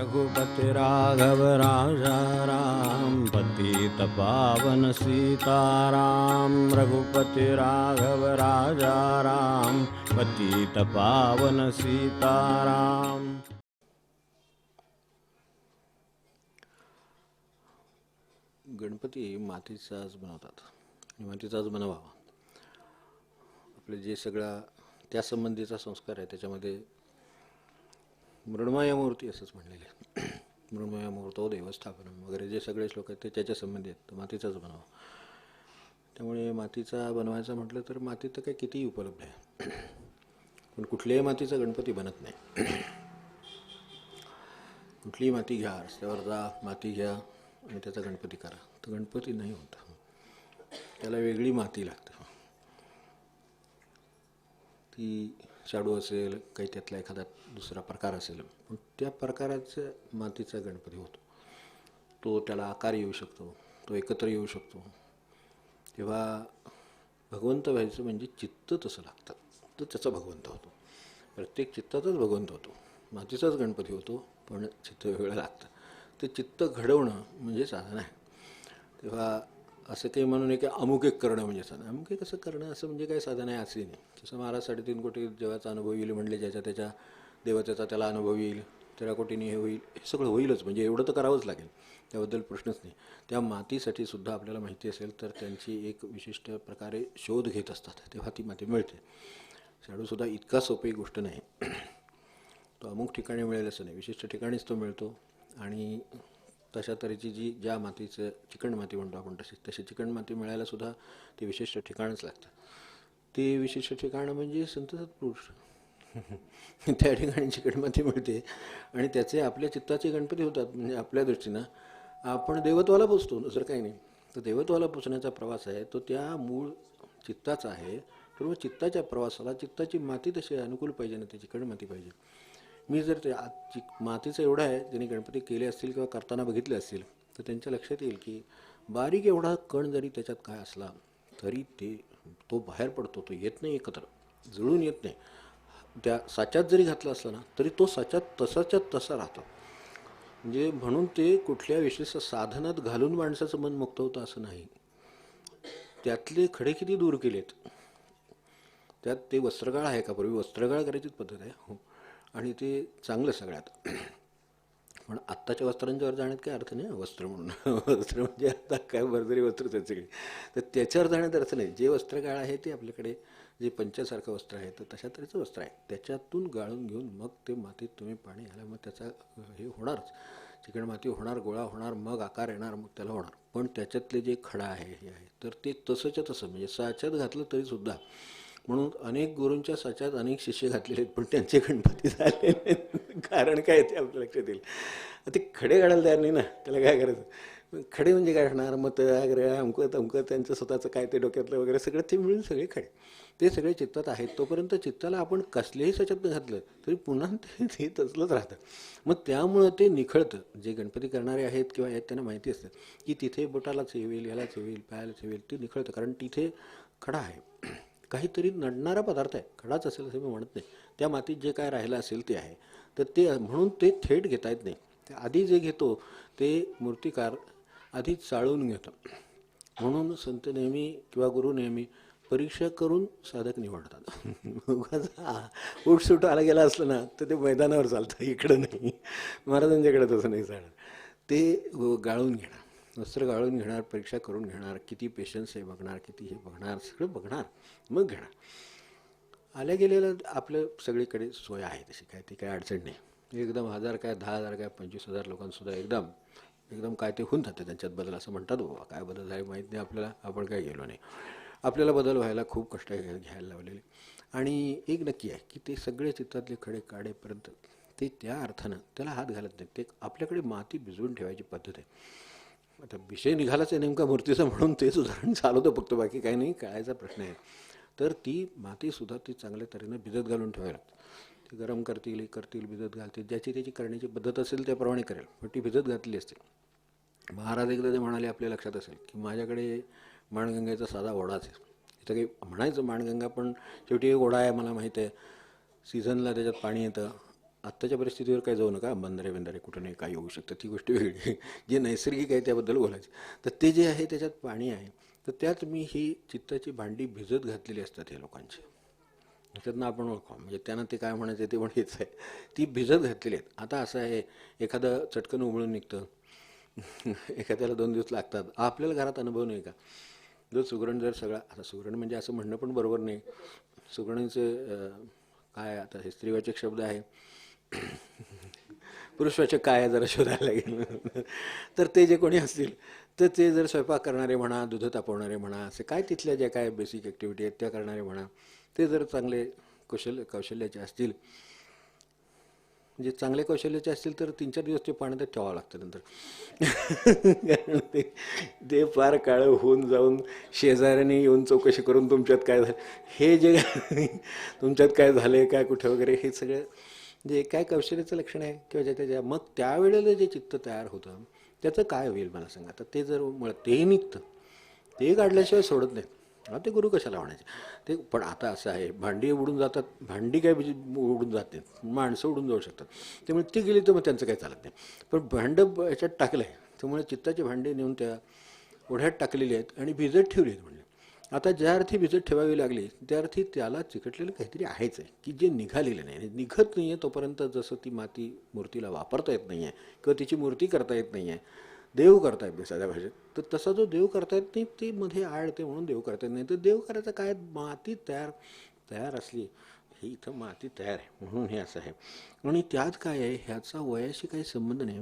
रघुपति राघव राजा राम, पतित पावन सीताराम। रघुपति राघव राजा राम, पतित पावन सीताराम। गणपती मातीचाच बनवतात आणि मातीचाच बनवावा. आपले जे सगळा त्यासंबंधीचा संस्कार आहे त्याच्यामध्ये मृण्मय मूर्ती असंच म्हणलेलं आहे. मृण्मय मूर्तो देवस्थापनम वगैरे जे सगळे श्लोक आहेत ते त्याच्या संबंधी आहेत. तर मातीचाच बनवा. त्यामुळे मातीचा बनवायचा म्हटलं तर माती तर काही कितीही उपलब्ध आहे, पण कुठल्याही मातीचा गणपती बनत नाही. कुठलीही माती घ्या, रस्त्यावर जा, माती घ्या आणि त्याचा गणपती करा, तर गणपती नाही होत. त्याला वेगळी माती लागते. ती शाडू असेल, काही त्यातला एखादा दुसरा प्रकार असेल, पण त्या प्रकाराचं मातीचा गणपती होतो. तो त्याला आकार येऊ शकतो, तो एकत्र येऊ शकतो. तेव्हा भगवंत व्हायचं म्हणजे चित्त तसं लागतं, तर त्याचा भगवंत होतो. प्रत्येक चित्तातच भगवंत होतो. मातीचाच गणपती होतो, पण चित्त वेगळं लागतं. ते चित्त घडवणं म्हणजे साधन आहे. तेव्हा असं काही म्हणून की अमुक एक करणं म्हणजे साधन. अमुक एक कसं करणं असं म्हणजे काही साधन आहे असे नाही. जसं महाराज 3.5 कोटी देवाचा अनुभव येईल म्हणले, ज्याच्या त्याच्या देवतेचा त्याला अनुभव येईल, 13 कोटींनी हे होईल, हे सगळं होईलच. म्हणजे एवढं तर करावंच लागेल, त्याबद्दल प्रश्नच नाही. त्या मातीसाठी सुद्धा आपल्याला माहिती असेल तर त्यांची एक विशिष्ट प्रकारे शोध घेत असतात, तेव्हा ती माती मिळते. शाडूसुद्धा इतका सोपी गोष्ट नाही. तो अमुक ठिकाणी मिळेल असं नाही, विशिष्ट ठिकाणीच तो मिळतो. आणि तशा तऱ्हेची ज्या मातीचं चिकण माती म्हणतो आपण, तशी चिकण माती मिळायला सुद्धा ते विशिष्ट ठिकाणच लागतं. ते विशिष्ट ठिकाणं म्हणजे संत सत्पुरुष. त्या ठिकाणी चिकण माती मिळते आणि त्याचे आपल्या चित्ताचे गणपती होतात. म्हणजे आपल्या दृष्टीनं आपण देवत्वाला पोचतो, दुसरं काही नाही. तर देवत्वाला पोचण्याचा प्रवास आहे तो त्या मूळ चित्ताचा आहे. तर मग चित्ताच्या प्रवासाला चित्ताची माती तशी अनुकूल पाहिजे ना, ती चिकण माती पाहिजे. मी जर ते मातीचं एवढं आहे, ज्यांनी गणपती केले असतील किंवा करताना बघितले असतील, तर त्यांच्या लक्षात येईल की बारीक एवढा कण जरी त्याच्यात काय असला तरी तो बाहेर पडतो. तो येत नाही एकत्र, जुळून येत नाही. त्या साच्यात जरी घातला असला ना तरी तो साच्यात तसाच्या तसा राहतो. म्हणजे म्हणून ते कुठल्या विशिष्ट साधनात घालून माणसाचं मन मुक्त होतं असं नाही. त्यातले खडे किती दूर केलेत. त्यात ते वस्त्रगाळ आहे का, पूर्वी वस्त्रगाळ करायचीच पद्धत आहे हो, आणि ते चांगलं सगळ्यात. पण आत्ताच्या वस्त्रांच्यावर जाण्यात काय अर्थ नाही. वस्त्र म्हणून वस्त्र म्हणजे आता काय भरजरी वस्त्रच आहेत सगळी, तर त्याच्यावर जाण्यात अर्थ नाही. जे वस्त्रगाळ आहे ते आपल्याकडे जे पंचासारखं वस्त्र आहे, तर तशा तऱ्हेचं वस्त्र आहे. त्याच्यातून गाळून घेऊन मग ते मातीत तुम्ही पाणी घाला, मग त्याचा हे होणारच, चिकण माती होणार, गोळा होणार, मग आकार येणार, मग त्याला होणार. पण त्याच्यातले जे खडा आहे हे आहे, तर ते तसंच्या तसं म्हणजे साच्यात घातलं तरीसुद्धा. म्हणून अनेक गुरूंच्या साच्यात अनेक शिष्य घातलेले आहेत, पण त्यांचे गणपती झाले नाहीत. कारण काय ते आपल्या लक्षात येईल. ते खडे काढायला तयार नाही ना, त्याला काय करायचं. खडे म्हणजे काय होणार, मग वगैरे अमकं त्यांचं स्वतःचं काय ते डोक्यातलं वगैरे सगळं ते मिळून सगळे खडे ते सगळे चित्तात आहेत. तोपर्यंत चित्ताला आपण कसल्याही साच्यात घातलं तरी पुन्हा ते तसलंच राहतं. मग त्यामुळं ते निखळतं. जे गणपती करणारे आहेत किंवा आहेत त्यांना माहिती असतं की तिथे बोटाला चेवेल, ह्याला चेवेल, पायाला चेवेल, ते निखळतं. कारण तिथे खडा आहे, काहीतरी नडणारा पदार्थ आहे. खडाच असेल असं मी म्हणत नाही, त्या मातीत जे काय राहिलं असेल ते आहे. तर ते म्हणून ते थेट घेता येत नाही. ते आधी जे घेतो ते मूर्तिकार आधी चाळून घेतो. म्हणून संत नेहमी किंवा गुरु नेहमी परीक्षा करून साधक निवडतात. उठसूट आला गेला असलं ना तर ते मैदानावर चालतं, इकडं नाही. महाराजांच्याकडे तसं नाही चालणार. ते गाळून घेणार, वस्त्र गाळून घेणार, परीक्षा करून घेणार, किती पेशन्स आहे बघणार, किती हे बघणार, सगळं बघणार, मग घेणार. आल्या गेलेलं आपलं सगळीकडे सोय आहे तशी, काय ती काय अडचण नाही. एकदम 1000 काय 10,000 काय 25,000 लोकांसुद्धा एकदम काय ते होऊन जातं त्यांच्यात बदल. असं म्हणतात बाबा, काय बदल आहे माहीत नाही आपल्याला, आपण काय गेलो नाही. आपल्याला बदल व्हायला खूप कष्ट घ्यायला लावलेले. आणि एक नक्की आहे की ते सगळे चित्रातले खडे काढेपर्यंत ते त्या अर्थानं त्याला हात घालत नाहीत. ते आपल्याकडे माती भिजवून ठेवायची पद्धत आहे. आता विषय निघालाच आहे नेमका मूर्तीचा, म्हणून तेच उदाहरण चालवतं फक्त, बाकी काही नाही, कळायचा प्रश्न आहे. तर ती मातीसुद्धा ती चांगल्या तऱ्हेनं भिजत घालून ठेवायला लागते. ती गरम करतील, भिजत घालतील, ज्याची त्याची करण्याची पद्धत असेल त्याप्रमाणे करेल, पण ती भिजत घातली असते. महाराज एकदा ते म्हणाले, आपल्या लक्षात असेल की माझ्याकडे माणगंगेचा साधा ओढाच आहे. इथं काही म्हणायचं माणगंगा, पण शेवटी एक ओढा आहे, मला माहीत आहे, सीझनला त्याच्यात पाणी येतं, आत्ताच्या परिस्थितीवर काय जाऊ नका, बंधारे बिंधारे कुठं नाही काय होऊ शकतं, ती गोष्ट वेगळी. जे नैसर्गिक आहे त्याबद्दल बोलायचं. तर ते जे आहे त्याच्यात पाणी आहे, तर त्यात मी ही चित्ताची भांडी भिजत घातलेली असतात या लोकांची. त्यातनं आपण ओळखा, म्हणजे त्यांना ते काय म्हणायचं ते पण हेच आहे, ती भिजत घातलेली आहेत. आता असं आहे, एखादं चटकन उमळून निघतं, एखाद्याला 2 दिवस लागतात. आपल्याला घरात अनुभव नाही का, जो सुगरण जर सगळा, आता सुगरण म्हणजे असं म्हणणं पण बरोबर नाही, सुगरणीचं काय आता हे स्त्रीवाचक शब्द आहे, पुरुषवाचक काय आहे जरा शोधायला लागेल. तर ते जे कोणी असतील तर ते जर स्वयंपाक करणारे म्हणा, दूध तापवणारे म्हणा, असे काय तिथल्या ज्या काय बेसिक ॲक्टिव्हिटी आहेत त्या करणारे म्हणा, ते जर चांगले कौशल्याचे असतील, म्हणजे चांगल्या कौशल्याचे असतील तर 3-4 दिवस ते पाण्यात ठेवावं लागतं नंतर. कारण ते फार काळं होऊन जाऊन शेजाऱ्याने येऊन चौकशी करून तुमच्यात काय झालं, हे जे तुमच्यात काय झालं आहे काय कुठे वगैरे, हे सगळं जे काय कौशल्याचं लक्षण आहे किंवा त्याच्या, मग त्यावेळेला जे चित्त तयार होतं त्याचं काय होईल मला सांगा. तर ते जर तेही निघतं, ते काढल्याशिवाय सोडत नाही. ते गुरु कशाला म्हणायचे ते. पण आता असं आहे, भांडी उडून जातात, भांडी काय उडून जात नाहीत, माणसं उडून जाऊ शकतात. त्यामुळे ती गेली तर मग त्यांचं काही चालत नाही. पण भांडं याच्यात टाकलं आहे, त्यामुळे चित्ताची भांडी नेऊन त्या ओढ्यात टाकलेली आहेत आणि भिजत ठेवली आहेत. म्हणजे आता ज्या अर्थी भिजत ठेवावी लागली त्या अर्थी त्याला चिकटलेलं काहीतरी आहेच आहे की जे निघालेलं नाही, निघत नाही आहे तोपर्यंत. जसं ती माती मूर्तीला वापरता येत नाही आहे किंवा तिची मूर्ती करता येत नाही आहे, देव करता येत नाही साध्या भाषेत, तर तसा जो देव करता येत नाही ती मध्ये आळते म्हणून देव करता येत नाही. तर देव करायचं काय, माती तयार असली, ही इथं माती तयार आहे म्हणून हे असं आहे. आणि त्यात काय आहे, ह्याचा वयाशी काही संबंध नाही.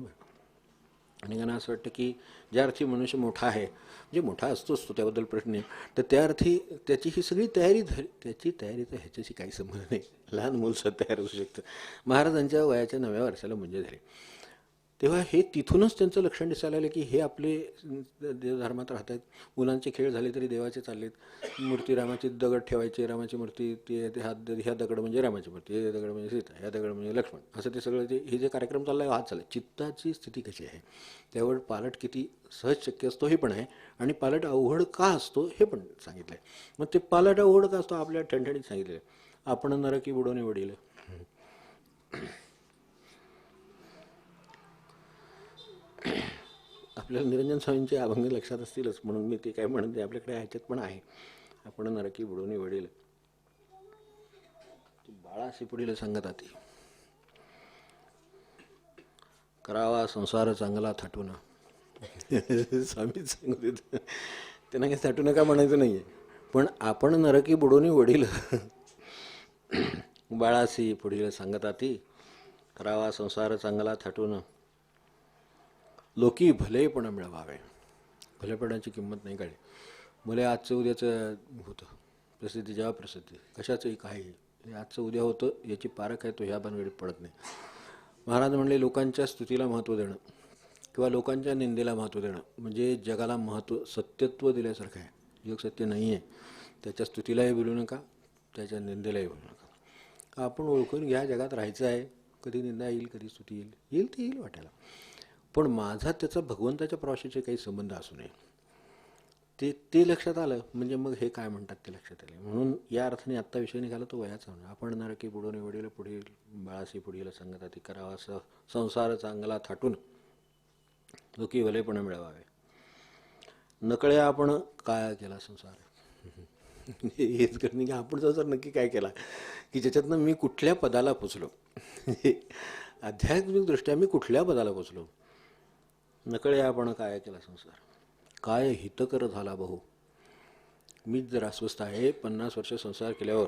आणि त्यांना असं वाटतं की ज्या अर्थी मनुष्य मोठा आहे, म्हणजे मोठा असतोच तो, त्याबद्दल प्रश्न नाही, तर त्या अर्थी त्याची ही सगळी तयारी झाली, त्याची तयारीचा ह्याच्याशी काही संबंध नाही. लहान मुलसं तयार होऊ शकतं. महाराजांच्या वयाच्या 9व्या वर्षाला मुंजे झाले, तेव्हा हे तिथूनच त्यांचं लक्षण दिसायला लागलं की हे आपले देवधर्मात राहत आहेत. मुलांचे खेळ झाले तरी देवाचे चाललेत. मूर्ती रामाची दगड ठेवायची, रामाची मूर्ती ह्या दगड म्हणजे रामाची मूर्ती, हे दगड म्हणजे सीता, ह्या दगड म्हणजे लक्ष्मण, असं ते सगळं हे जे कार्यक्रम चालला आहे, हात चालला. चित्ताची स्थिती कशी आहे, त्यावर पालट किती सहज शक्य असतो हे पण आहे, आणि पालट अवघड का असतो हे पण सांगितलं आहे. मग ते पालट अवघड का असतो आपल्या ठणठणीत सांगितलं आहे. आपण नरकी बुडवणे वडील, आपल्याला निरंजन स्वामींचे अभंग लक्षात असतीलच म्हणून मी ते काय म्हणते, आपल्याकडे ह्याच्यात पण आहे. आपण नरकी बुडवणे वडील, बाळाशी पुढील सांगत आती, करावा संसार चांगला थाटून. स्वामीच सांगत होते, त्यांना काही थाटू नका म्हणायचं नाही आहे, पण आपण नरकी बुडवणे वडील, बाळाशी पुढील सांगत आती, करावा संसार चांगला थाटून, लोकी भलेपण मिळवावे. भलेपणाची किंमत नाही काढली. भले आजचं उद्याचं होतं, प्रसिद्धी जेव्हा प्रसिद्धी, कशाचंही काही आजचं उद्या होतं याची पारख आहे, तो ह्या भानगडीत पडत नाही. महाराज म्हणले, लोकांच्या स्तुतीला महत्त्व देणं किंवा लोकांच्या निंदेला महत्त्व देणं म्हणजे जगाला महत्त्व, सत्यत्व दिल्यासारखं आहे. जग सत्य नाही आहे, त्याच्या स्तुतीलाही बोलू नका, त्याच्या निंदेलाही बोलू नका. आपण ओळखून घ्या, जगात राहायचं आहे, कधी निंदा येईल कधी स्तुती येईल ती येईल वाटायला, पण माझा त्याचा भगवंताच्या प्रवाशाचे काही संबंध असू नये. ते लक्षात आलं म्हणजे मग हे काय म्हणतात ते लक्षात आले. म्हणून या अर्थाने आत्ता विषय निघाला तो वयाचा. आपण नरकी बुडवणे वडील, पुढील बाळाशी पुढील संगत आती, करावा संसार चांगला थाटून, लोकी भलेपण मिळवावे. नकळे आपण काय केला संसार, हेच करणे की आपण संसार नक्की काय केला की ज्याच्यातनं मी कुठल्या पदाला पोचलो, आध्यात्मिकदृष्ट्या मी कुठल्या पदाला पोचलो. नकळे आपण काय केला संसार, काय हितकर झाला बहु. मीच जर अस्वस्थ आहे, 50 वर्ष संसार केल्यावर,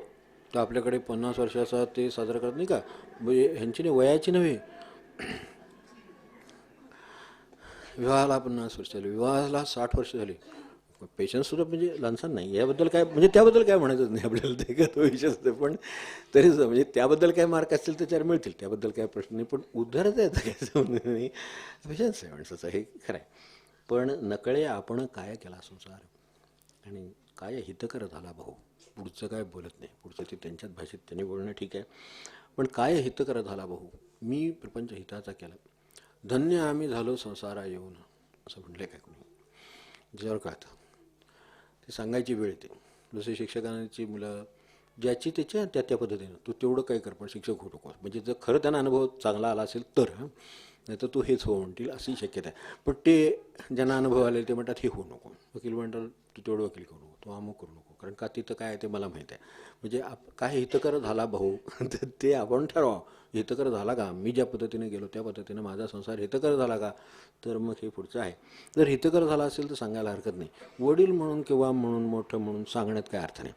तर आपल्याकडे 50 वर्षाचा ते साजरा करत नाही का, म्हणजे ह्यांची नाही, वयाची नव्हे, विवाहाला 50 वर्ष झाली, विवाहाला 60 वर्ष झाली, पेशन्ससुद्धा म्हणजे लहानसण नाही. याबद्दल काय म्हणजे त्याबद्दल काय म्हणायचं नाही आपल्याला, ते का तो विषय असते. पण तरी म्हणजे त्याबद्दल काय मार्क असतील त्याच्यावर मिळतील, त्याबद्दल काय प्रश्न नाही. पण उद्धारायचं याचं काय संबंध नाही, पेशन्स आहे माणसाचं, हे खरं आहे. पण नकळे आपण काय केला संसार, आणि काय हितकर झाला भाऊ. पुढचं काय बोलत नाही, पुढचं ते त्यांच्याच भाषेत त्यांनी बोलणं ठीक आहे, पण काय हितकर झाला भाऊ, मी प्रपंच हिताचा केला, धन्य आम्ही झालो संसारा येऊन, असं म्हटलं काय कोणी. ज्यावर कळतं ते सांगायची वेळ येते. जसे शिक्षकांची मुलं ज्याची त्याच्या त्या त्या पद्धतीनं तू तेवढं काय कर, पण शिक्षक होऊ नको. म्हणजे जर खरं त्यांना अनुभव चांगला आला असेल तर, नाही तर तू हेच हो म्हणतील अशी शक्यता आहे. पण ते ज्यांना अनुभव आले ते म्हणतात हे होऊ नको. वकील म्हणतात तू तेवढं वकील करू नको, तू अमुक करू नको, कारण का तिथं काय आहे ते मला माहीत आहे. म्हणजे काय हितकर झाला भाऊ तर ते आपण ठरवा, हितकर झाला का, मी ज्या पद्धतीने गेलो त्या पद्धतीनं माझा संसार हितकर झाला का, तर मग हे पुढचं आहे. जर हितकर झाला असेल तर सांगायला हरकत नाही. वडील म्हणून किंवा म्हणून मोठं म्हणून सांगण्यात काय अर्थ नाही,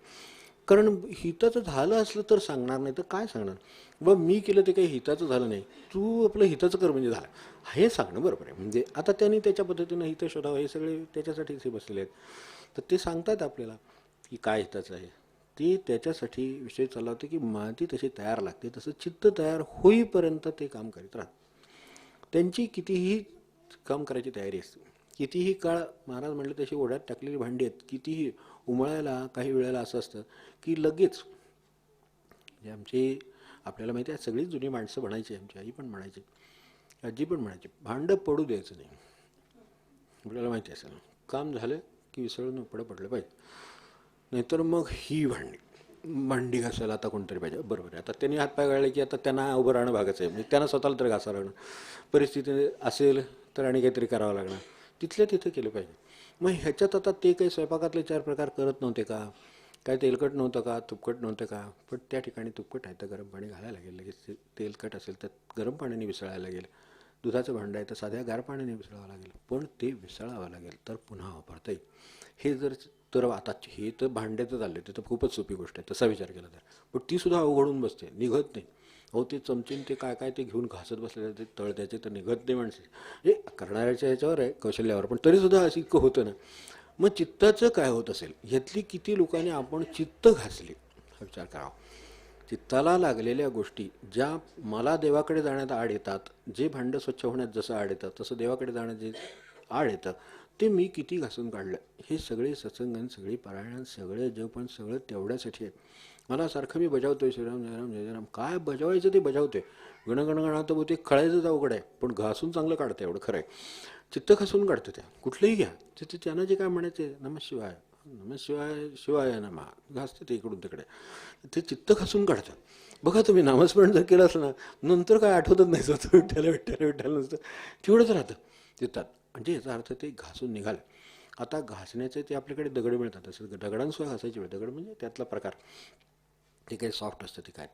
कारण हिताचं झालं असलं तर सांगणार, नाही तर काय सांगणार. बघ मी केलं ते काही हिताचं झालं नाही, तू आपलं हिताचं कर म्हणजे झालं, हे सांगणं बरोबर आहे. म्हणजे आता त्यांनी त्याच्या पद्धतीनं हितं शोधावं, हे सगळे त्याच्यासाठीच हे बसलेले आहेत. तर ते सांगतात आपल्याला की काय हिताचं आहे. ते त्याच्यासाठी विषय चालला होता की माती तशी तयार लागते, तसं चित्त तयार होईपर्यंत ते काम करीत राहतात. त्यांची कितीही काम करायची तयारी असते. कितीही काळ महाराज म्हटले तशी ओढ्यात टाकलेली भांडी आहेत, कितीही उमळायला काही वेळेला असं असतं की लगेच, म्हणजे आमची आपल्याला माहिती आहे सगळीच जुनी माणसं म्हणायची, आमची आई पण म्हणायची, आजी पण म्हणायची, भांडं पडू द्यायचं नाही. आपल्याला माहिती असेल काम झालं की विसळून उपडं पडलं पाहिजे, नाहीतर मग ही भांडी घासायला आता कोणतरी पाहिजे. बरोबर आहे. आता त्यांनी हातपाय गाळले की आता त्यांना उभं राहणं भागच आहे, म्हणजे त्यांना स्वतःला तर घासावं लागणं. परिस्थिती असेल तर आणि काहीतरी करावं लागणार, तिथल्या तिथं केलं पाहिजे. मग ह्याच्यात आता ते काही स्वयंपाकातले 4 प्रकार करत नव्हते का, काय तेलकट नव्हतं का, तुपकट नव्हतं का, पण त्या ठिकाणी तुपकट आहे तर गरम पाणी घालायला लागेल, लगेच तेलकट असेल तर गरम पाण्याने विसळायला लागेल, दुधाचं भांडं आहे तर साध्या गार पाण्याने विसळावं लागेल, पण ते विसळावं लागेल तर पुन्हा वापरता येईल. हे जर तर आता हे तर भांड्याचं चाललं आहे, तर खूपच सोपी गोष्ट आहे तसा विचार केला तर, पण ती सुद्धा अवघडून बसते, निघत नाही. अहो ते चमचीन ते काय काय ते घेऊन घासत बसलेले, ते तळ त्याचे तर निघत नाही माणसे. हे करणाऱ्याच्या ह्याच्यावर आहे, कौशल्यावर, पण तरीसुद्धा असं इतकं होतं ना. मग चित्ताचं काय होत असेल, ह्यातली किती लोकांनी आपण चित्त घासली हा विचार करावा. चित्ताला लागलेल्या गोष्टी ज्या मला देवाकडे जाण्यात आड येतात, जे भांडं स्वच्छ होण्यात जसं आड येतात तसं देवाकडे जाण्यात जे आड येतं ते मी किती घासून काढलं. हे सगळे सत्संगन, सगळी पारायण, सगळे जपण सगळं तेवढ्यासाठी आहे. मला सारखं मी बजावतोय श्रीराम जयराम जय जयराम, काय बजावायचं ते बजावतोय, गणगणगणात ते कळायचंच अवघड आहे, पण घासून चांगलं काढतं एवढं खरं आहे. चित्त घासून काढतं त्या कुठलंही घ्या, तिथे त्यांना जे काय म्हणायचे नमःशिवाय नमःशिवाय शिवाय नमः, घासते ते इकडून तिकडे, ते चित्त घासून काढतं. बघा तुम्ही नामस्मरण जर केलं असलं ना, नंतर काय आठवतच नाही, स्वतः विठ्ठल विठ्ठल विठ्ठल नसतं, तेवढंच राहतं चित्तात. म्हणजे याचा अर्थ ते घासून निघालं. आता घासण्याचे ते आपल्याकडे दगड मिळतात, असं दगडांसुद्धा घासायचे वेळ, दगड म्हणजे त्यातला प्रकार, ते काही सॉफ्ट असतं, ते काय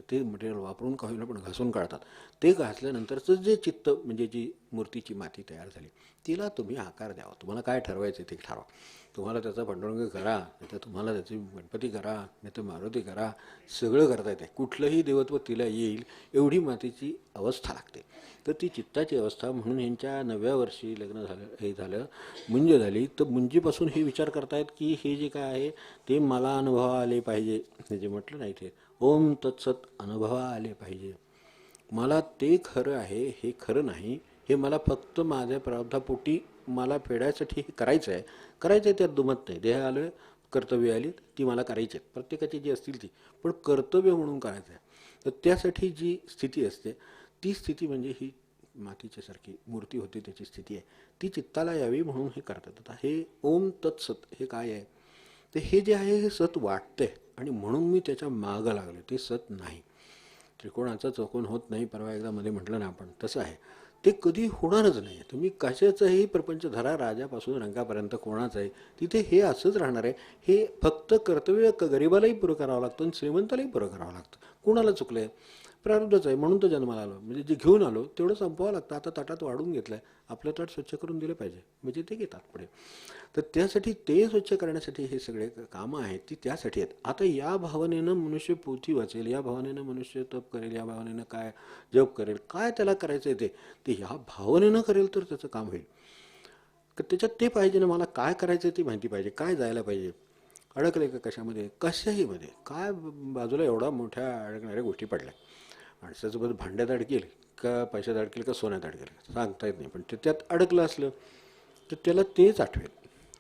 ते मटेरियल वापरून का होईना पण घासून काढतात. ते घासल्यानंतरचं जे चित्त म्हणजे जी मूर्तीची माती तयार झाली तिला तुम्ही आकार द्यावा. तुम्हाला काय ठरवायचं ते ठरवा. तुम्हाला त्याचा पांडुरंग करा, नाही तर तुम्हाला त्याची गणपती करा, नाही तर मारुती करा, सगळं करता येते. कुठलंही देवत्व तिला येईल एवढी मातीची अवस्था लागते. तर ती चित्ताची अवस्था म्हणून यांच्या 9व्या वर्षी लग्न झालं, हे झालं, मुंज झाली. तर मुंजीपासून हे विचार करतायत की हे जे काय आहे ते मला अनुभव आले पाहिजे. हे जे म्हटलं नाही ते ओम तत्सत अनुभवा आले पाहिजे. मला ते खरं आहे, हे खरं नाही, हे मला फक्त माझ्या प्रारब्धापोटी मला फेडायसाठी हे करायचं आहे. त्यात दुमत नाही. देह आलो आहे, कर्तव्य आली ती मला करायची आहेत, प्रत्येकाची जी असतील ती, पण कर्तव्य म्हणून करायचं आहे. तर त्यासाठी जी स्थिती असते ती स्थिती म्हणजे ही मातीच्यासारखी मूर्ती होती त्याची स्थिती आहे, ती चित्ताला यावी म्हणून हे करतात. आता हे ओम तत्सत हे काय आहे, तर हे जे आहे हे सत वाटतंय आणि म्हणून मी त्याच्या मागं लागलो. ते सत नाही. त्रिकोणाचा चौकोन होत नाही, परवा एकदा मध्ये म्हटलं ना आपण, तसं आहे ते, कधी होणारच नाही. तुम्ही कशाचंही प्रपंच धरा, राजापासून रंगापर्यंत कोणाचं आहे तिथे हे असंच राहणार आहे. हे फक्त कर्तव्य गरिबालाही पुरं करावं लागतं आणि श्रीमंतालाही पुरं करावं लागतं. कोणाला चुकलं आहे, प्रारब्धच आहे म्हणून तर जन्माला आलो, म्हणजे जे घेऊन आलो तेवढं संपवावं लागतं. आता ताटात वाढून घेतलं आहे, आपलं ताट स्वच्छ करून दिलं पाहिजे, म्हणजे ते घेतात पुढे. तर त्यासाठी ते स्वच्छ करण्यासाठी हे सगळे कामं आहेत ती त्यासाठी आहेत. आता या भावनेनं मनुष्य पोथी वाचेल, या भावनेनं मनुष्य तप करेल, या भावनेनं काय जप करेल, काय त्याला करायचं आहे ते ह्या भावनेनं करेल तर त्याचं काम होईल. तर त्याच्यात ते पाहिजे ना, मला काय करायचं आहे ती माहिती पाहिजे, काय जायला पाहिजे, अडकले का कशामध्ये, कशाहीमध्ये काय बाजूला एवढा मोठ्या अडकणाऱ्या गोष्टी पडल्या. माणसासोबत भांड्यात अडकेल का पैशात अडकेल का सोन्यात अडकेल सांगता येत नाही, पण ते त्यात अडकलं असलं तर त्याला तेच आठवेल.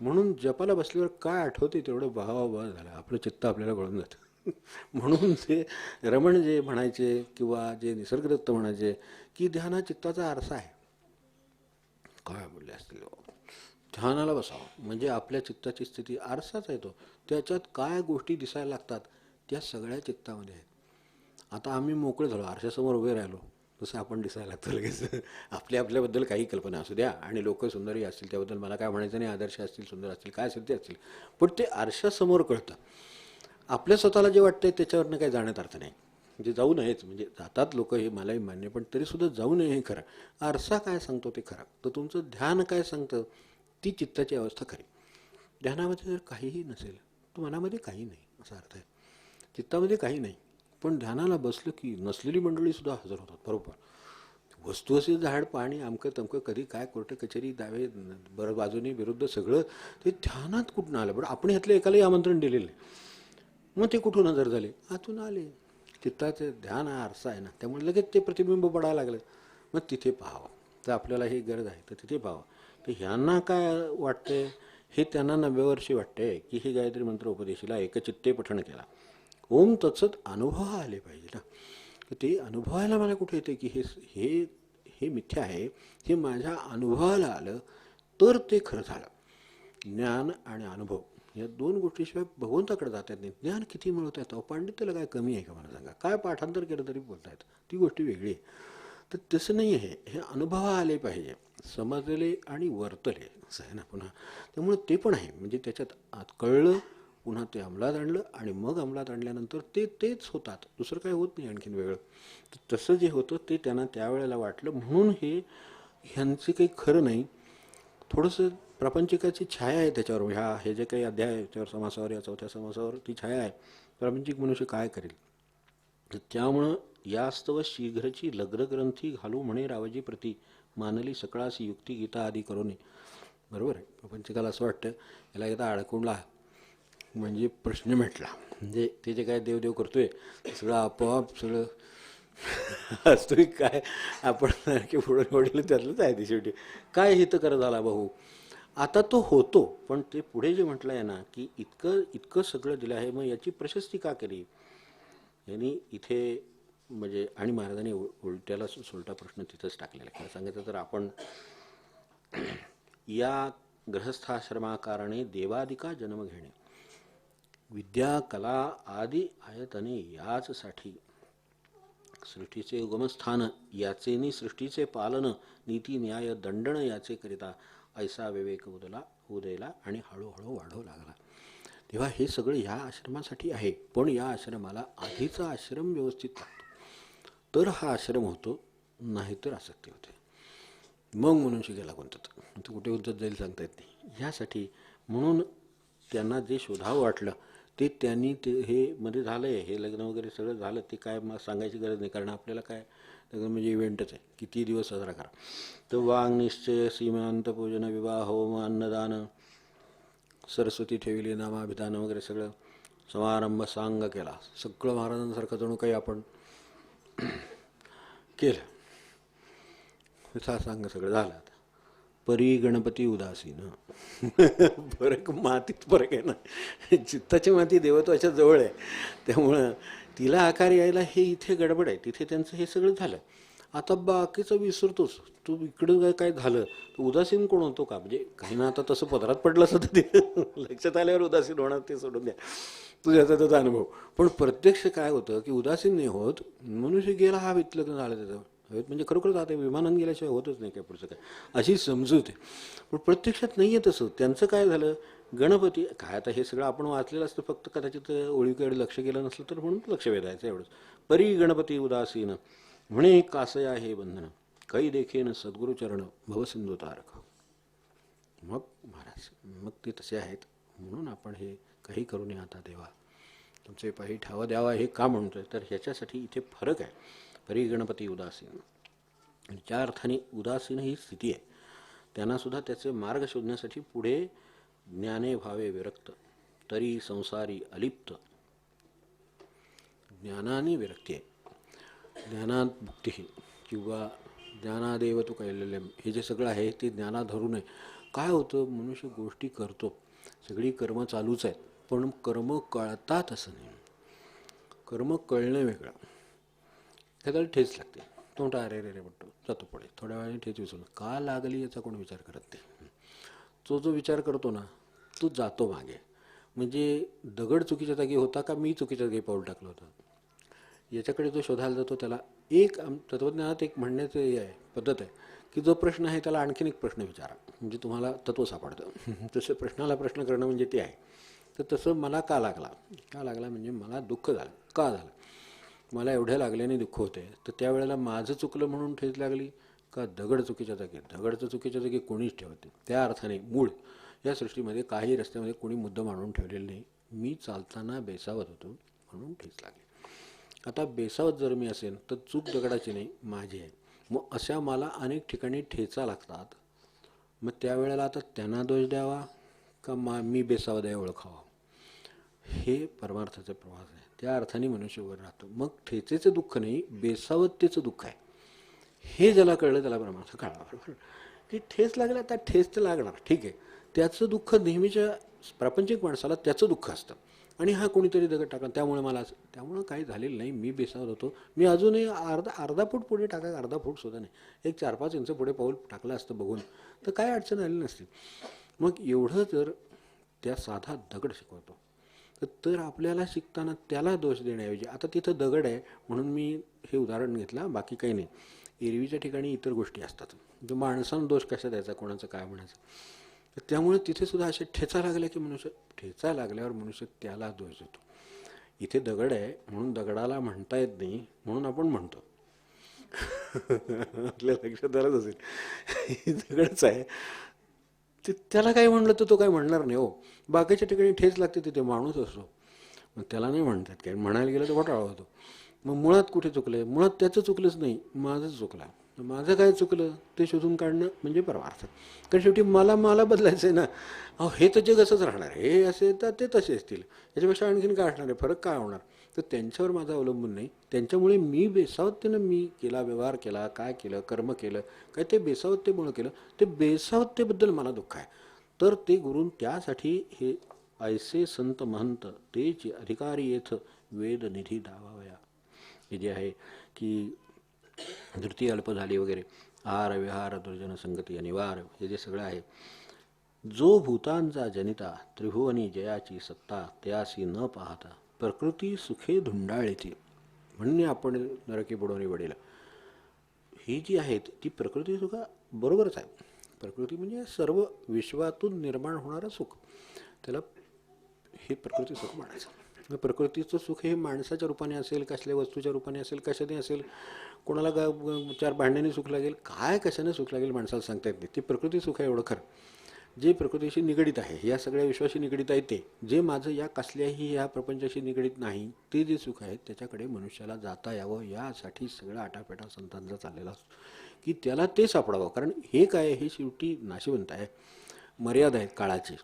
म्हणून जपाला बसल्यावर काय आठवते तेवढं वाह झालं, आपलं चित्त आपल्याला गळून जातं. म्हणून ते रमण जे म्हणायचे किंवा जे निसर्गदत्त म्हणायचे की ध्यान हा चित्ताचा आरसा आहे. काय बोलले असतील, ध्यानाला बसावं म्हणजे आपल्या चित्ताची स्थिती आरसाच आहे तो. त्याच्यात काय गोष्टी दिसायला लागतात त्या सगळ्या चित्तामध्ये आहेत. आता आम्ही मोकळे झालो, आरशासमोर उभे राहिलो, तसं आपण दिसायला लागतो लगेच. आपल्याबद्दल काही कल्पना असू द्या आणि लोक सुंदरही असतील, त्याबद्दल मला काय म्हणायचं नाही, आदर्श असतील, सुंदर असतील, काय असेल ते असतील, पण ते आरशासमोर कळतं. आपल्या स्वतःला जे वाटतंय त्याच्यावरनं काही जाण्यात अर्थ नाही. म्हणजे जाऊ नयेच, म्हणजे जातात लोक, हे मलाही मान्य, पण तरीसुद्धा जाऊ नये हे खरं. आरसा काय सांगतो ते खरं, तर तुमचं ध्यान काय सांगतं ती चित्ताची अवस्था खरी. ध्यानामध्ये जर काहीही नसेल तर मनामध्ये काही नाही असा अर्थ आहे. चित्तामध्ये काही नाही, पण ध्यानाला बसलं की नसलेली मंडळीसुद्धा हजर होतात. बरोबर, वस्तू असेल, झाड, पाणी, अमकं तमकं, कधी काय, कोर्ट कचेरी, दावे, बरं बाजूनी विरुद्ध, सगळं ते ध्यानात कुठून आलं. बरं, आपण ह्यातलं एकालाही आमंत्रण दिलेलं नाही, मग ते कुठून हजर झाले, आतून आले. चित्ताचे ध्यान हा आरसा आहे ना, त्यामुळे लगेच ते प्रतिबिंब पडायला लागलं. मग तिथे पाहावं, तर आपल्याला ही गरज आहे तर तिथे पाहावं. तर ह्यांना काय वाटतंय, हे त्यांना 90 वर्षी वाटतंय की हे गायत्री मंत्र उपदेशीला एकचित्ते पठण केला, ओम तत्सत अनुभव आले पाहिजे ना. तर ते अनुभवायला मला कुठे येते की हे हे हे मिथ्या आहे, हे माझ्या अनुभवाला आलं तर ते खरं झालं. ज्ञान आणि अनुभव या दोन गोष्टीशिवाय भगवंताकडे जात येत नाही. ज्ञान किती मिळवत येतं, पांडित्याला काय कमी आहे का मला सांगा, काय पाठांतर केलं तरी बोलता येतं, ती गोष्टी वेगळी आहे. तर तसं नाही आहे, हे अनुभव आले पाहिजे, समजले आणि वर्तले असं आहे ना पुन्हा. त्यामुळे ते पण आहे, म्हणजे त्याच्यात आत कळलं, पुन्हा ते अंमलात आणलं आणि मग अंमलात आणल्यानंतर ते तेच होतात, दुसरं काय होत नाही आणखीन वेगळं. तर तसं जे होतं ते त्यांना त्यावेळेला वाटलं, म्हणून हे ह्यांचे काही खरं नाही. थोडंसं प्रापंचिकाची छाया आहे त्याच्यावर, हे जे काही अध्याय आहे त्याच्यावर, समासावर, या चौथ्या समासावर ती छाया आहे. प्रापंचिक मनुष्य काय करेल, तर त्यामुळं यास्तव शीघ्रची लग्रग्रंथी घालू म्हणे रावजी प्रती, मानली सकळासी युक्ती गीता आदी करून. बरोबर आहे, प्रपंचिकाला असं वाटतं याला एकदा अडकूनला म्हणजे प्रश्न मिटला, म्हणजे ते जे काय देवदेव करतोय सगळं आपोआप सगळं असतोय काय, आपण की पुढे वडील त्यातलंच आहे ते शेवटी. काय हित कर झाला भाऊ, आता तो होतो, पण ते पुढे जे म्हटलं आहे ना की इतकं इतकं सगळं दिलं आहे, मग याची प्रशस्ती का केली यांनी इथे, म्हणजे. आणि महाराजांनी उलट्याला सुलटा प्रश्न तिथंच टाकलेला आहे. खरं सांगायचं तर आपण या गृहस्थाश्रमाकारणे देवादिका जन्म घेणे, विद्या कला आदी आयतने याचसाठी सृष्टीचे उगमस्थान याचेनी सृष्टीचे पालन, नीती न्याय दंडन याचे करिता ऐसा विवेक उदयला आणि हळूहळू वाढू लागला. तेव्हा हे सगळं ह्या आश्रमासाठी आहे, पण या आश्रमाला आधीचा आश्रम व्यवस्थित लागतो तर हा आश्रम होतो, नाहीतर आसक्ती होते. मग मनुष्य गेला कोणतं तर कुठे उद्धत जाईल सांगता येत नाही. ह्यासाठी म्हणून त्यांना जे शोधावं वाटलं ते त्यांनी ते हे मध्ये झालं आहे, हे लग्न वगैरे सगळं झालं, ते काय मग सांगायची गरज नाही, कारण आपल्याला काय लग्न म्हणजे इव्हेंटच आहे, किती दिवस साजरा करा. तर वांग निश्चय, सीमांत पूजन, विवाह, होम, अन्नदान, सरस्वती ठेविली, नामाभिधान वगैरे सगळं समारंभ सांग केला. सगळं महाराजांसारखं जणू काही आपण केलं, सांग सगळं झालं. आता परी गणपती उदासीन, फरक मातीत फरक आहे ना, चित्ताची माती देवत्वाच्या जवळ आहे, त्यामुळं तिला आकार यायला हे इथे गडबड आहे, तिथे त्यांचं हे सगळं झालं. आता बाकीचं विसरतोच तू, इकडं काय झालं तर उदासीन कोण होतो का, म्हणजे काही ना आता तसं पदरात पडलं असं तर ते लक्षात आल्यावर उदासीन होणार, ते सोडून द्या, तुझ्याचा त्याचा अनुभव. पण प्रत्यक्ष काय होतं की उदासीन नाही होत, मनुष्य गेला हा वितलग्न झालं त्याचं, म्हणजे खरोखरच आता विमानानं गेल्याशिवाय होतच नाही काय पुढचं काय, अशी समजूत आहे. पण प्रत्यक्षात नाही आहे तसं. त्यांचं काय झालं, गणपती काय, आता हे सगळं आपण वाचलेलं असतं, फक्त कदाचित ओळीकडे लक्ष गेलं नसलं तर म्हणून लक्ष वेधायचं एवढंच. परी गणपती उदासीन म्हणे कासया हे बंधन, कै देखेन सद्गुरुचरण भवसिंधू तारक. मग महाराज मग ते तसे आहेत, म्हणून आपण हे काही करू नये आता देवा, तुमचे पायी ठावा द्यावा, हे का म्हणतोय तर ह्याच्यासाठी इथे फरक आहे. परी गणपती उदासीन, ज्या अर्थाने उदासीन ही स्थिती आहे, त्यांनासुद्धा त्याचे मार्ग शोधण्यासाठी पुढे ज्ञाने भावे विरक्त, तरी संसारी अलिप्त. ज्ञानाने विरक्ती आहे, ज्ञानात मुक्ती किंवा ज्ञानादेव तू कैलल्यम, हे जे सगळं आहे ते ज्ञानात धरू नये. काय होतं, मनुष्य गोष्टी करतो, सगळी कर्म चालूच आहेत, पण कर्म कळतात असं नाही. कर्म कळणं वेगळं. एखाद्याला ठेच लागते, तोंडा अरे रे रे म्हणतो, जातो पुढे, थोड्या वेळाने ठेच विसरून, का लागली याचा कोण विचार करत नाही. तो जो विचार करतो ना तो जातो मागे. म्हणजे दगड चुकीच्या जागी होता का मी चुकीच्या जागी पाऊल टाकलं होतं, याच्याकडे जो शोधायला जातो त्याला एक तत्त्वज्ञानात एक म्हणण्याचं हे आहे, पद्धत आहे की जो प्रश्न आहे त्याला आणखीन एक प्रश्न विचारा, म्हणजे तुम्हाला तत्त्व सापडतं. तसं प्रश्नाला प्रश्न करणं म्हणजे ते आहे. तर तसं मला का लागला म्हणजे मला दुःख झालं, का झालं, मला एवढ्या लागल्याने दुःख होते, तर त्यावेळेला माझं चुकलं म्हणून ठेच लागली का दगड चुकीच्या जागी, दगडचं चुकीच्या जागी कोणीच ठेवते. त्या अर्थाने मूळ या सृष्टीमध्ये काही रस्त्यामध्ये कोणी मुद्दा मांडून ठेवलेलं नाही, मी चालताना बेसावत होतो म्हणून ठेच लागली. आता बेसावत जर मी असेल तर चूक दगडाची नाही, माझी आहे. मग अशा मला अनेक ठिकाणी ठेचा लागतात, मग त्यावेळेला आता त्यांना दोष द्यावा का मी बेसावत आहे ओळखावा, हे परमार्थाचा प्रवास आहे. त्या अर्थाने मनुष्य वर राहतो. मग ठेचेचं दुःख नाही, बेसावतेचं दुःख आहे. हे ज्याला कळलं त्याला परमार्थ कळला. बरोबर की ठेच लागला, आता ठेच तर लागणार, ठीक आहे. त्याचं दुःख नेहमीच्या प्रापंचिक माणसाला त्याचं दुःख असतं, आणि हा कोणीतरी दगड टाकला त्यामुळे मला त्यामुळं काही झालेलं नाही, मी बेसावत होतो, मी अजूनही अर्धा फूट पुढे टाका, अर्धा फूट सुद्धा नाही, एक 4-5 इंच पुढे पाऊल टाकलं असतं बघून तर काय अडचण आली नसती. मग एवढं जर त्या साधा दगड शिकवतो तर आपल्याला शिकताना त्याला दोष देण्याऐवजी, आता तिथं दगड आहे म्हणून मी हे उदाहरण घेतलं, बाकी काही नाही. एरवीच्या ठिकाणी इतर गोष्टी असतात, जो माणसानं दोष कशा द्यायचा, कोणाचं काय म्हणायचं. तर त्यामुळे तिथे सुद्धा असे ठेचा लागल्या की ठेचा लागल्यावर मनुष्य त्याला दोष देतो. इथे दगड आहे म्हणून दगडाला म्हणता येत नाही म्हणून आपण म्हणतो. आपल्या लक्षात आलंच असेल, दगडच आहे त्याला काय म्हणलं तर तो काय म्हणणार नाही हो. बाकीच्या ठिकाणी ठेच लागते तिथे माणूस असतो, मग त्याला नाही म्हणतात काय, म्हणायला गेलं तर घोटाळा होतो. मग मुळात कुठे चुकलं, मुळात त्याचं चुकलंच नाही, माझंच चुकलं. माझं काय चुकलं ते शोधून काढणं म्हणजे परमार्थ. कारण शेवटी मला बदलायचं आहे ना. अहो हे तर जग असंच राहणार, हे असे तर ते तसे असतील, याच्यापेक्षा आणखीन काय असणार आहे, फरक काय होणार. तर त्यांच्यावर माझं अवलंबून नाही, त्यांच्यामुळे मी बेसावतेनं मी केला, व्यवहार केला, काय केलं, कर्म केलं, काय ते बेसावतेमुळं केलं, ते बेसावतेबद्दल मला दुःख आहे. तर ते गुरून त्यासाठी हे ऐसे संत महंत तेच अधिकारी येथ वेद निधी दावावया, हे जे आहे की धृती अल्प झाली वगैरे, आहार विहार दुर्जन संगती अनिवार, हे जे सगळं आहे, जो भूतांचा जनिता त्रिभुवनी जयाची सत्ता त्यासी न पाहता प्रकृती सुखे धुंडाळीती म्हणणे आपण नरकी बुडवणे वडेल. ही जी आहेत ती प्रकृती सुखा बरोबरच आहे. प्रकृती म्हणजे सर्व विश्वातून निर्माण होणारं सुख, त्याला हे प्रकृती सुख म्हणायचं. प्रकृतीचं सुख हे माणसाच्या रूपाने असेल, कसल्या वस्तूच्या रूपाने असेल, कशाने असेल, कोणाला 4 भांड्याने सुख लागेल, काय कशाने सुख लागेल माणसाला सांगता येत नाही. ते प्रकृती सुख आहे एवढं खरं, जे प्रकृतीशी निगडित आहे, या सगळ्या विश्वाशी निगडित आहे. ते जे माझं या कसल्याही या प्रपंचाशी निगडित नाही, ते जे सुख आहे त्याच्याकडे मनुष्याला जाता यावं, यासाठी सगळा आटापेटा संतांचा चाललेला असतो की त्याला ते सापडावं. कारण हे काय, हे शेवटी नाशिवंत आहे, मर्यादा आहेत काळाची.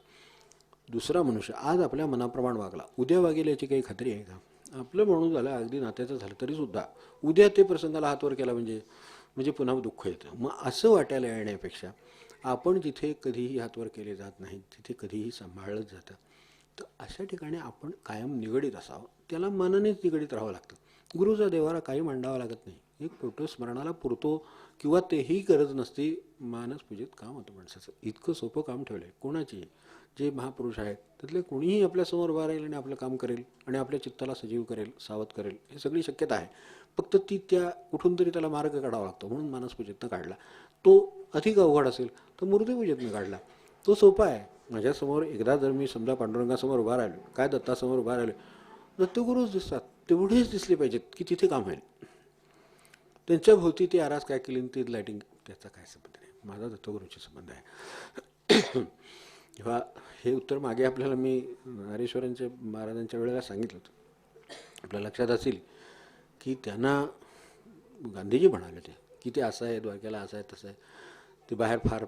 दुसरा मनुष्य आज आपल्या मनाप्रमाणे वागला, उद्या वागेल याची काही खात्री आहे का. आपलं म्हणून झालं, अगदी नात्याचं झालं तरीसुद्धा उद्या ते प्रसंगाला हातवर केला म्हणजे पुन्हा दुःख येतं. मग असं वाटायला येण्यापेक्षा आपण जिथे कधीही हातवर केले जात नाहीत, तिथे कधीही सांभाळलं जातं, तर अशा ठिकाणी आपण कायम निगडीत असावं. त्याला मनानेच निगडीत राहावं लागतं. गुरुचा देवारा काही मांडावा लागत नाही, एक फोटो स्मरणाला पुरतो किंवा तेही गरज नसते. मानस पूजित काम होतं माणसाचं, इतकं सोपं काम ठेवलं आहे. कोणाची, जे महापुरुष आहेत त्यातले कोणीही आपल्यासमोर उभा राहील आणि आपलं काम करेल आणि आपल्या चित्ताला सजीव करेल, सावध करेल, हे सगळी शक्यता आहे. फक्त ती त्या कुठून तरी त्याला मार्ग काढावा लागतो. म्हणून मानसपूजेतनं काढला. तो अधिक अवघड असेल तर मूर्तिपूजेतनं काढला, तो सोपा आहे. माझ्यासमोर एकदा जर मी समजा पांडुरंगासमोर उभा राहिलो, काय दत्तासमोर उभा राहिलो, दत्तगुरूच दिसतात, तेवढेच दिसले पाहिजेत की तिथे काम होईल. त्यांच्या भोवती ती आरास काय केली, ती लाईटिंग, त्याचा काय संबंध नाही. माझा दत्तगुरूशी संबंध आहे. जेव्हा हे उत्तर मागे आपल्याला मी नारेश्वरांच्या महाराजांच्या वेळेला सांगितलं होतं, आपल्या लक्षात असेल की त्यांना गांधीजी म्हणाले ते की ते असं आहे, द्वारक्याला असं आहे, तसं आहे, ते बाहेर फार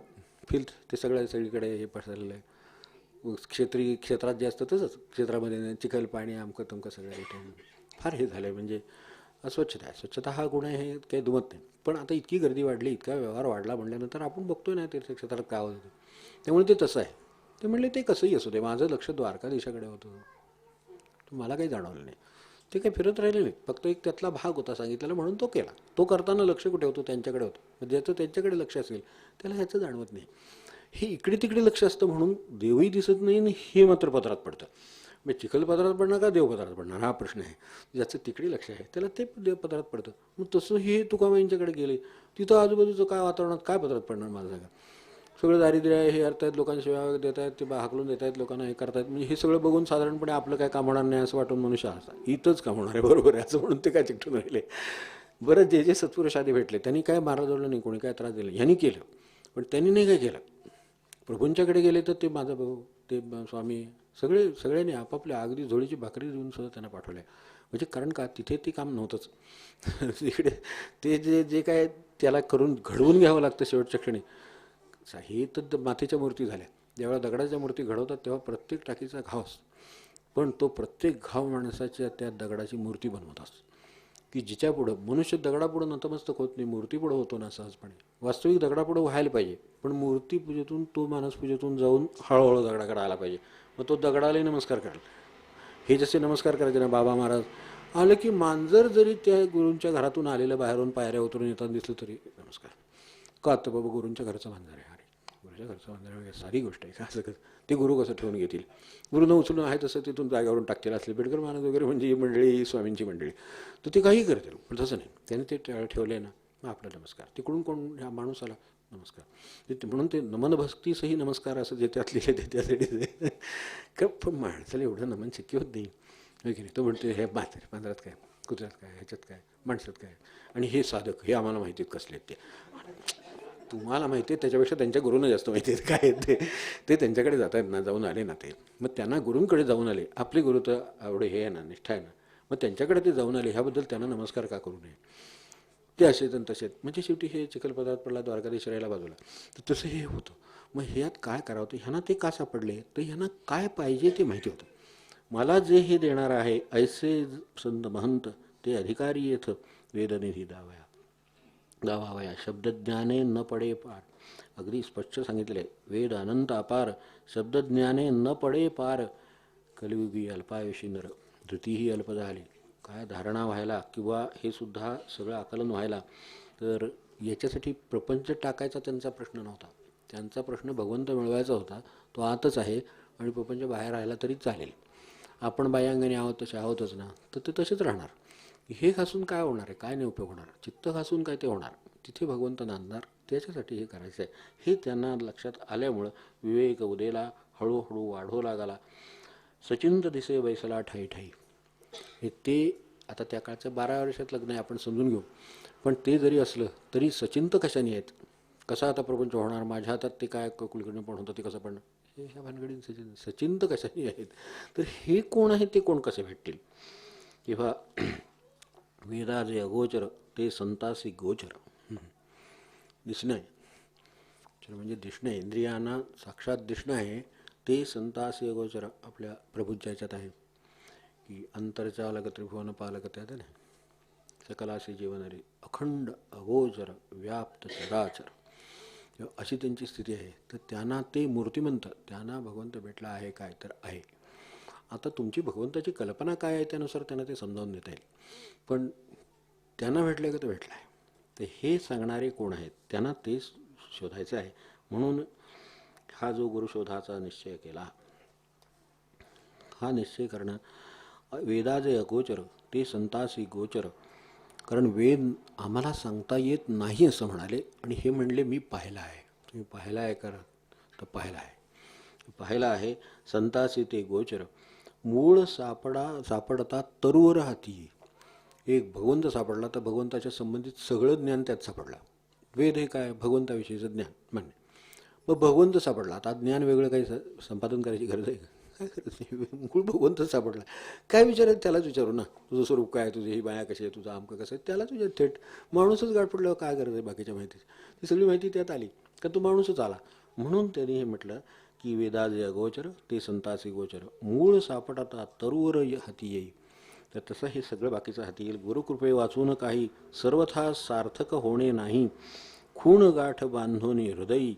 ते सगळीकडे हे पसरलेलं आहे. क्षेत्रात जे असतं तसंच क्षेत्रामध्ये चिखल पाणी अमकं तमकं सगळं रिटर्न फार हे झालं आहे. म्हणजे अस्वच्छता आहे. स्वच्छता हा गुण आहे, हे काही दुमत नाही. पण आता इतकी गर्दी वाढली, इतका व्यवहार वाढला म्हणल्यानंतर आपण बघतोय ना तीर्थक्षेत्रात काय होतं. त्यामुळे ते तसं आहे. ते म्हणले ते कसंही असू दे, माझं लक्ष द्वारकाधीशाकडे होतं, मला काही जाणवलं नाही. ते काही फिरत राहिले नाही, फक्त एक त्यातला भाग होता सांगितलेला म्हणून तो केला. तो करताना लक्ष कुठे होतं, त्यांच्याकडे होतं. ज्याचं त्यांच्याकडे लक्ष असेल त्याला ह्याचं जाणवत नाही. हे इकडे तिकडे लक्ष असतं म्हणून देवही दिसत नाही आणि हे मात्र पदरात पडतं. मग चिखल पदरात पडणार का देव पदरात पडणार हा प्रश्न आहे. ज्याचं तिकडे लक्ष आहे त्याला ते देव पदरात पडतं. मग तसं हे तुकाबाईंच्याकडे गेले, तिथं आजूबाजूचं काय वातावरणात काय पदरात पडणार मला सांगा. सगळं दारिद्र्य आहे, हे करतायत, लोकांना सेवा देत आहेत, ते हाकलून देत आहेत, लोकांना हे करतायत. म्हणजे हे सगळं बघून साधारणपणे आपलं काय काम होणार नाही असं वाटून मनुष्य असा इथंच काम होणार आहे, बरोबर आहे असं म्हणून ते काय चिकटून राहिले. बरं, जे जे सत्पुरुष आधी भेटले त्यांनी काय मारा जोडलं नाही, कोणी काय त्रास दिला, ह्यांनी केलं. पण त्यांनी नाही काय केलं. प्रभूंच्याकडे गेले तर ते माझा भाऊ, ते स्वामी, सगळ्यांनी आपापल्या अगदी झोळीची भाकरी देऊन सुद्धा त्यांना पाठवल्या. म्हणजे कारण का तिथे ते काम नव्हतंच. तिकडे ते जे काय त्याला करून घडवून घ्यावं लागतं शेवटच्या क्षणी. हे तर मातीच्या मूर्ती झाल्या. ज्यावेळेला दगडाच्या मूर्ती घडवतात तेव्हा प्रत्येक टाकीचा घाव असतो, पण तो प्रत्येक घाव माणसाच्या त्या दगडाची मूर्ती बनवत असतो की जिच्या पुढं मनुष्य दगडापुढं नतमस्तक होत नाही, मूर्तीपुढं होतो ना सहजपणे. वास्तविक दगडापुढं व्हायला पाहिजे, पण मूर्तीपूजेतून तो माणूस पूजेतून जाऊन हळूहळू दगडाकडे आला पाहिजे. मग तो दगडालाही नमस्कार करेल. हे जसे नमस्कार करायचे ना बाबा महाराज आलं की मांजर जरी त्या गुरूंच्या घरातून आलेलं बाहेरून पायऱ्या उतरून येताना दिसलं तरी नमस्कार. का तर बाबा गुरूंच्या घरचं मांजर आहे. अरे गुरूच्या घरचं मांजर वगैरे सारी गोष्ट आहे का, असं कसं ते गुरु कसं ठेवून घेतील. गुरुनं उचलून आहे तसं तिथून जागेवरून टाकतील. असले बेडकर महाराज वगैरे म्हणजे ही मंडळी स्वामींची मंडळी, तर ते काही करतील. पण तसं नाही, त्याने ते ठेवले ना, मग आपला नमस्कार. तिकडून कोण ह्या माणूस आला नमस्कार. म्हणून ते नमन भक्तीसही नमस्कार असं जे त्यात लिहिले ते त्यासाठी का. पण माणसाला एवढं नमन शक्य होत नाही की नाही. तो म्हणतो हे मांजरात काय, कुत्र्यात काय, ह्याच्यात काय, माणसात काय. आणि हे साधक हे आम्हाला माहिती आहेत कसले आहेत ते. तुम्हाला माहिती आहे त्याच्यापेक्षा त्यांच्या गुरूंना जास्त माहिती आहे काय ते त्यांच्याकडे जात आहेत ना, जाऊन आले ना ते. मग त्यांना गुरूंकडे जाऊन आले. आपले गुरु तर एवढे हे आहे ना, निष्ठा आहे ना, मग त्यांच्याकडे ते जाऊन आले. ह्याबद्दल त्यांना नमस्कार का करू नये. ते असेच आणि तसेच. म्हणजे शेवटी हे चिखल पदार्थ पडला द्वारकाधीश राहायला बाजूला, तर तसं हे होतं. मग ह्यात काय करावं, तर ह्यांना ते का सापडले, तर ह्यांना काय पाहिजे ते माहिती होतं. मला जे हे देणार आहे ऐसे संत महंत ते अधिकारी येथ वेदनिधी दावावया शब्दज्ञाने न पडे पार. अगदी स्पष्ट सांगितले, वेद अनंत अपार, शब्दज्ञाने न पडे पार. कलियुगी अल्पायुषी नर, धृतीही अल्प झाली. काय धारणा व्हायला किंवा हे सुद्धा सगळं आकलन व्हायला, तर याच्यासाठी प्रपंच टाकायचा त्यांचा प्रश्न नव्हता. त्यांचा प्रश्न भगवंत मिळवायचा होता. तो आतच आहे आणि प्रपंच बाहेर राहिला तरी चालेल. आपण बाह्यांगाने आहोत तसे आहोतच ना, तर ते तसेच राहणार. हे घासून काय होणार आहे, काय नाही उपयोग होणार. चित्त घासून काय ते होणार, तिथे भगवंत नांदणार. त्याच्यासाठी हे करायचं आहे. हे त्यांना लक्षात आल्यामुळं विवेक उदेला हळूहळू वाढू लागला. सचिंत दिसे बैसला ठाई ठाई. हे ते आता त्या काळचं 12 वर्षात लग्न आहे आपण समजून घेऊ. पण ते जरी असलं तरी सचिंत कशाने आहेत. कसा आता प्रपंच होणार, माझ्या हातात ते काय कुलकर्णी पण होतं ते कसं पण, हे ह्या भानगडीत सचिंत कशाने आहेत. तर हे कोण आहे, ते कोण कसे भेटतील. किंवा वेदा जे अगोचर ते संतासी गोचर. दिसणं आहे म्हणजे दिसणं, इंद्रियांना साक्षात दिसणं आहे ते संतासी अगोचर आपल्या प्रभूच्या ह्याच्यात आहे की अंतरचालक त्रिभुवन पालक त्यात नाही. सकलासी जीवनरी अखंड अगोचर व्याप्त चराचर, अशी त्यांची स्थिती आहे. तर त्यांना ते मूर्तिमंत, त्यांना भगवंत भेटला आहे काय, तर आहे. आता तुमची भगवंताची कल्पना काय आहे त्यानुसार त्यांना ते समजावून देता येईल. पण त्यांना भेटलं का तर भेटलं आहे. तर हे सांगणारे कोण आहेत त्यांना ते शोधायचं आहे. म्हणून हा जो गुरुशोधाचा निश्चय केला, हा निश्चय करणं. वेदा जे अगोचर ते संतासी गोचर. कारण वेद आम्हाला सांगता येत नाही असं म्हणाले आणि हे म्हणले मी पाहिला आहे. तुम्ही पाहिला आहे का, तर पाहिला आहे. पाहिला आहे संतासी ते गोचर. मूळ सापडता तरुवर हाती. एक भगवंत सापडला तर भगवंताच्या संबंधित सगळं ज्ञान त्यात सापडलं. वेद हे काय, भगवंताविषयीचं ज्ञान म्हणणे. मग भगवंत सापडला, आता ज्ञान वेगळं काही संपादन करायची गरज आहे का, काय गरज नाही. मूळ भगवंत सापडला. काय विचारायचं त्यालाच विचारू ना, तुझं स्वरूप काय, तुझी ही बाया कशी आहे, तुझं आमकं कसं आहे, त्यालाच विचार. थेट माणूसच गाठ पडल्यावर काय गरज आहे बाकीच्या माहितीची. ती सगळी माहिती त्यात आली का तो माणूसच आला. म्हणून त्यांनी हे म्हटलं की वेदा जे अगोचर ते संतासी गोचर. मूळ सापडता तरुवर हाती येई. तर तसं हे सगळं बाकीचं हाती येईल. गुरुकृपे वाचून काही सर्वथा सार्थक होणे नाही. खूण गाठ बांधून हृदयी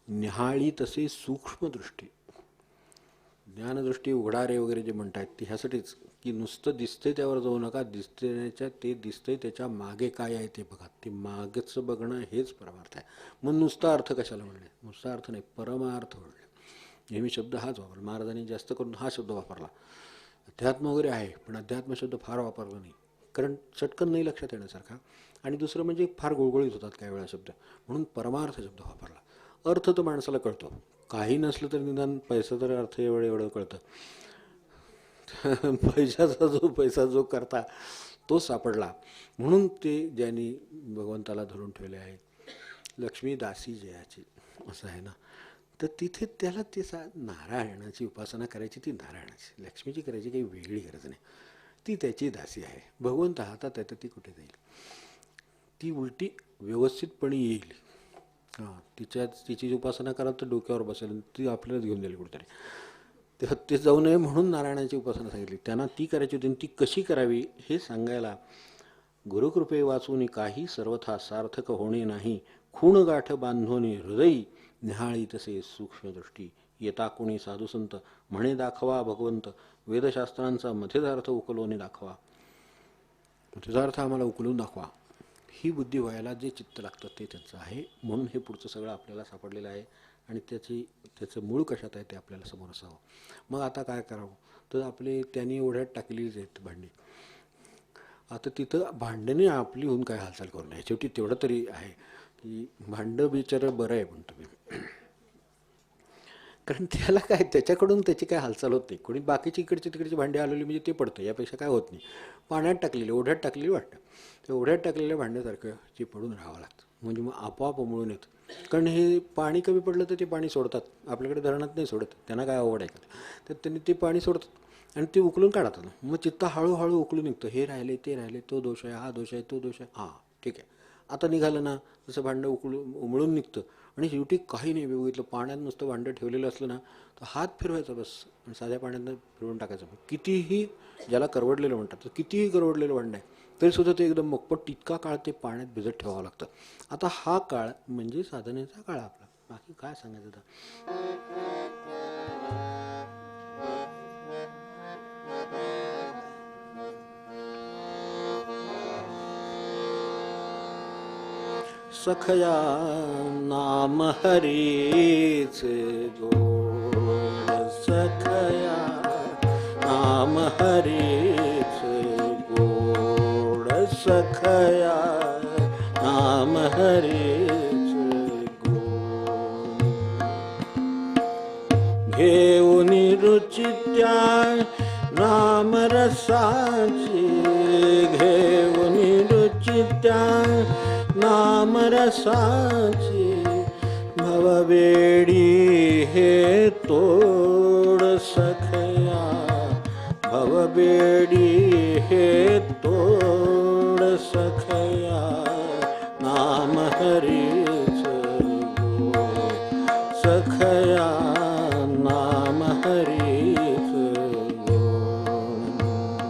निहाळी तसे सूक्ष्म दृष्टी. ज्ञानदृष्टी उघडारे वगैरे जे म्हणतात ते ह्यासाठीच की नुसतं दिसतंय त्यावर जाऊ नका, ते दिसतंय त्याच्या मागे काय आहे ते बघा. ते मागचं बघणं हेच परमार्थ आहे. मग नुसता अर्थ कशाला म्हणले? नुसता अर्थ नाही, परमार्थ म्हणले. नेहमी शब्द हाच वापरला महाराजांनी, जास्त करून हा शब्द वापरला. अध्यात्म वगैरे आहे, पण अध्यात्म शब्द फार वापरला नाही, कारण चटकन नाही लक्षात येण्यासारखा. आणि दुसरं म्हणजे फार गुळगुळीत होतात काही वेळा शब्द, म्हणून परमार्थ शब्द वापरला. अर्थ तर माणसाला कळतो, काही नसलं तरी निदान पैसा तर अर्थ एवढं कळतं. पैसा जो करता तो सापडला, म्हणून ते ज्यांनी भगवंताला धरून ठेवले आहे. लक्ष्मी दासी जयाची असं आहे ना, तर तिथे त्याला ते नारायणाची उपासना करायची, ती नारायणाची, लक्ष्मीची करायची काही वेगळी गरज नाही. ती त्याची दासी आहे. भगवंत हातात आहे तर ती कुठे जाईल? ती उलटी व्यवस्थितपणे येईल. तिची उपासना करा तर डोक्यावर बसेल, ती आपल्याला घेऊन जाईल कुठेतरी. ते हत्तीस जाऊ नये म्हणून नारायणाची उपासना सांगितली. त्यांना ती करायची होती, ती कशी करावी हे सांगायला, गुरुकृपे वाचून काही सर्वथा सार्थक होणे नाही, खूण गाठ बांधोनी हृदयी निहाळी तसे सूक्ष्मदृष्टी, येता कोणी साधुसंत म्हणे दाखवा भगवंत, वेदशास्त्रांचा मध्यदार्थ उकलवून दाखवा. मध्यदार्थ आम्हाला उकलून दाखवा, ही बुद्धी व्हायला जे चित्त लागतं ते त्यांचं आहे. म्हणून हे पुढचं सगळं आपल्याला सापडलेलं आहे, आणि त्याचं मूळ कशात आहे ते आपल्याला समोर असावं. मग आता काय करावं? तर आपले त्यांनी ओढ्यात टाकलेलीच आहेत भांडी. आता तिथं भांडणे आपली होऊन काय हालचाल करू नये. शेवटी तेवढं तरी आहे की भांडं बिचारं बरं आहे म्हणतो मी, कारण त्याला काय, त्याच्याकडून त्याची काय हालचाल होत नाही. कोणी बाकीची इकडची तिकडची भांडी हलवली म्हणजे ते पडतं, यापेक्षा काय होत नाही. पाण्यात टाकलेली, ओढ्यात टाकलेली वाटतं, ते ओढ्यात टाकलेल्या भांड्यासारखं जे पडून राहावं लागतं, म्हणजे मग आपोआप उमळून येतं. कारण हे पाणी कमी पडलं तर ते पाणी सोडतात, आपल्याकडे धरणात नाही सोडत, त्यांना काय आवड आहे का, तर त्यांनी ते पाणी सोडतात आणि ते उकलून काढतात. मग चित्त हळूहळू उकलून निघतं. हे राहिले ते राहिले, तो दोष आहे, हा दोष आहे, तो दोष आहे, हां ठीक आहे, आता निघालं ना, तसं भांडं उमळून निघतं. आणि शेवटी काही नाही बघितलं, पाण्यात नुसतं भांडं ठेवलेलं असलं ना, तर हात फिरवायचा बस आणि साध्या पाण्यातनं फिरवून टाकायचं. कितीही, ज्याला करवडलेलं म्हणतात, तर कितीही करवडलेलं भांडं आहे तरीसुद्धा ते एकदम मग, पण तितका काळ ते पाण्यात भिजत ठेवावं लागतं. आता हा काळ म्हणजे साधनेचा काळ आपला, बाकी काय सांगायचं आता. सखया नाम हरीच गोड, सखया नाम हरीच गोड, सखया नाम हरीच गोड. घेऊन रुची त्या नाम रसाची, घेऊन रुची त्या नाम रसाची, भववेडी हे तोड सखया, भववेडी हे तोड सखया नाम हरीच गोड, सखया नाम हरीच गोड.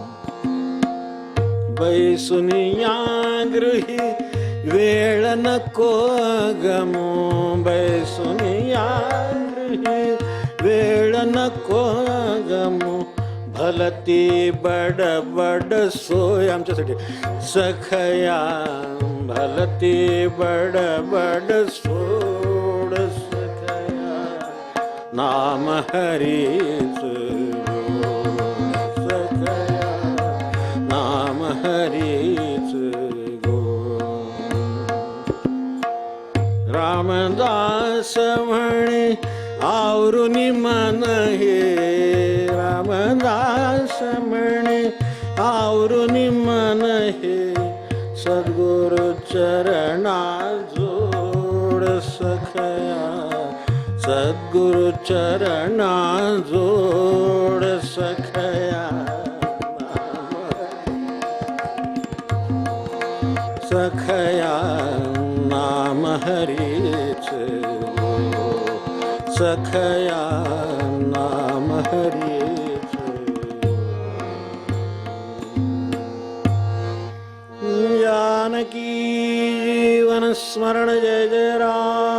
बैसुनिया गृही वेळ नको गमो, बैसुनिया गृही वेळ नको गमो, भलती बडबड सोय आमच्यासाठी सखया, भलती बडबड सोड सखया नाम हरीच गोड, सखया नाम हरीच गोड. रामदास म्हणे आवरुनी मन हे, रामदास म्हणे आवरुनी मन हे, सद्गुरु चरणा जोड सखया, सद्गुरु चरणा जोड सखया सखया नाम हरीच गोड, सखया नाम हरीच. जानकी जीवन स्मरण जय जय राम.